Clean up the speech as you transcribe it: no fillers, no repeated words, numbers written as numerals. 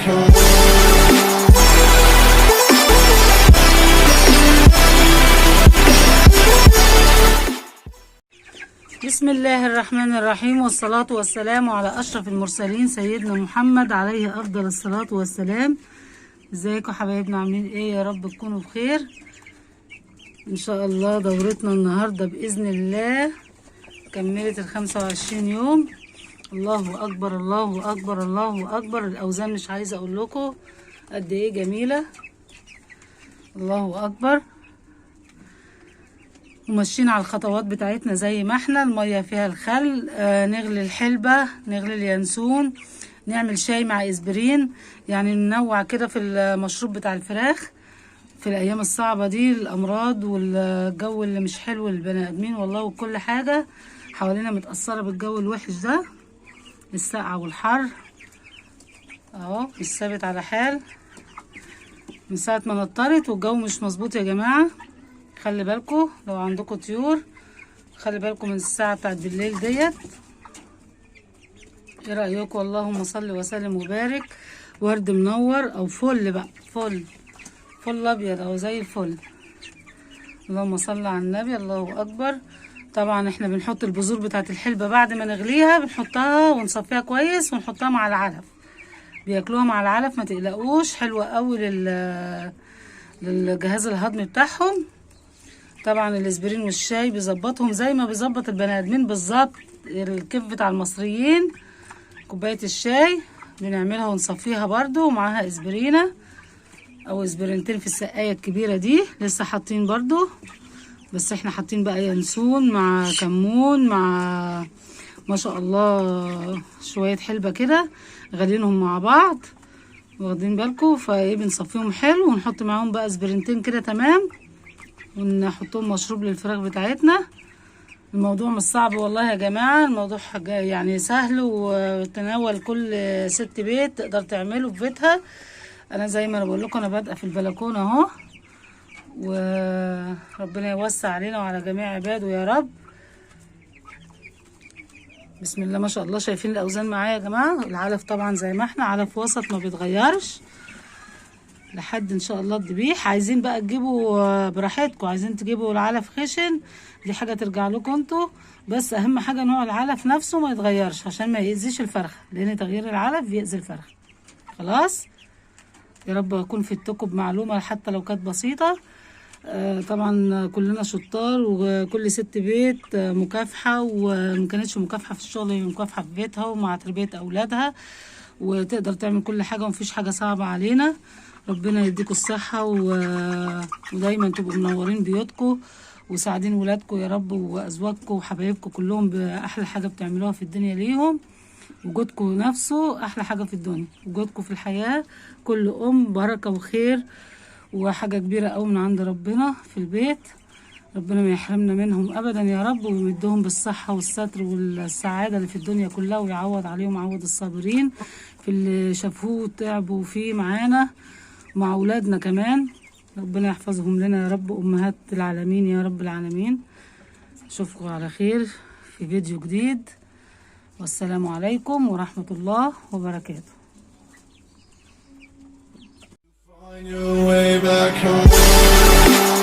back home. بسم الله الرحمن الرحيم، والصلاة والسلام على أشرف المرسلين سيدنا محمد عليه أفضل الصلاة والسلام. ازيكم حبايبنا، عاملين ايه؟ يا رب تكونوا بخير ان شاء الله. دورتنا النهاردة بإذن الله كملت 25 يوم. الله أكبر الله أكبر الله أكبر. الأوزان مش عايزة أقول لكم قد ايه جميلة. الله أكبر. وماشيين على الخطوات بتاعتنا زي ما احنا. المية فيها الخل، نغلي الحلبة، نغلي اليانسون، نعمل شاي مع اسبرين، يعني ننوع كده في المشروب بتاع الفراخ في الايام الصعبة دي، الامراض والجو اللي مش حلو للبني ادمين والله. وكل حاجة حوالينا متأثرة بالجو الوحش ده، السقعة والحر اهو مش ثابت على حال من ساعة ما نطرت، والجو مش مظبوط يا جماعة. خلي بالكم لو عندكم طيور، خلي بالكم من الساعة بتاعت بالليل ديت. ايه رأيكم؟ اللهم صل وسلم وبارك. ورد منور او فل بقى، فل ابيض او زي الفل. اللهم صل على النبي. الله اكبر. طبعا احنا بنحط البذور بتاعت الحلبة بعد ما نغليها، بنحطها ونصفيها كويس ونحطها مع العلف، بياكلوها مع العلف ما تقلقوش. حلوة قوي للجهاز الهضمي بتاعهم. طبعا الاسبرين والشاي بيظبطهم زي ما بيظبط البني ادمين بالظبط. الكيف بتاع المصريين كوبايه الشاي بنعملها ونصفيها برضو، ومعاها اسبرينه او اسبرينتين في السقايه الكبيره دي. لسه حاطين برضو، بس احنا حاطين بقى ينسون مع كمون مع ما شاء الله شويه حلبه كده، غالينهم مع بعض، واخدين بالكم؟ فايه بنصفيهم حلو ونحط معاهم بقى اسبرينتين كده تمام، ونحطهم مشروب للفراخ بتاعتنا. الموضوع مش صعب والله يا جماعة، الموضوع يعني سهل، وتناول كل ست بيت تقدر تعمله في بيتها. انا زي ما انا بقول لكم، انا بادئه في البلكونه اهو، وربنا يوسع علينا وعلى جميع عباده يا رب. بسم الله ما شاء الله. شايفين الاوزان معايا يا جماعه؟ العلف طبعا زي ما احنا، علف وسط ما بيتغيرش لحد ان شاء الله الذبيح. عايزين بقى تجيبوا براحتكم، عايزين تجيبوا العلف خشن دي حاجه ترجع لكم انتوا، بس اهم حاجه نوع العلف نفسه ما يتغيرش عشان ما يأذيش الفرخه، لان تغيير العلف بيأذي الفرخه. خلاص، يا رب اكون فدتكم بمعلومه حتى لو كانت بسيطه. طبعا كلنا شطار، وكل ست بيت مكافحه، وما كانتش مكافحه في الشغل هي مكافحه في بيتها ومع تربيه اولادها، وتقدر تعمل كل حاجه ومفيش حاجه صعبه علينا. ربنا يديكم الصحة ودايما تبقوا منورين بيوتكم وساعدين ولادكم يا رب، وأزواجكم وحبايبكم كلهم بأحلى حاجة بتعملوها في الدنيا ليهم. وجودكم نفسه أحلى حاجة في الدنيا، وجودكم في الحياة كل بركة وخير وحاجة كبيرة أوي من عند ربنا في البيت. ربنا ما يحرمنا منهم أبدا يا رب، ويمدهم بالصحة والستر والسعادة اللي في الدنيا كلها، ويعوض عليهم عوض الصابرين في اللي شافوه وتعبوا فيه معانا مع أولادنا كمان. ربنا يحفظهم لنا يا رب، أمهات العالمين يا رب العالمين. أشوفكم على خير في فيديو جديد، والسلام عليكم ورحمة الله وبركاته. Find your way back home.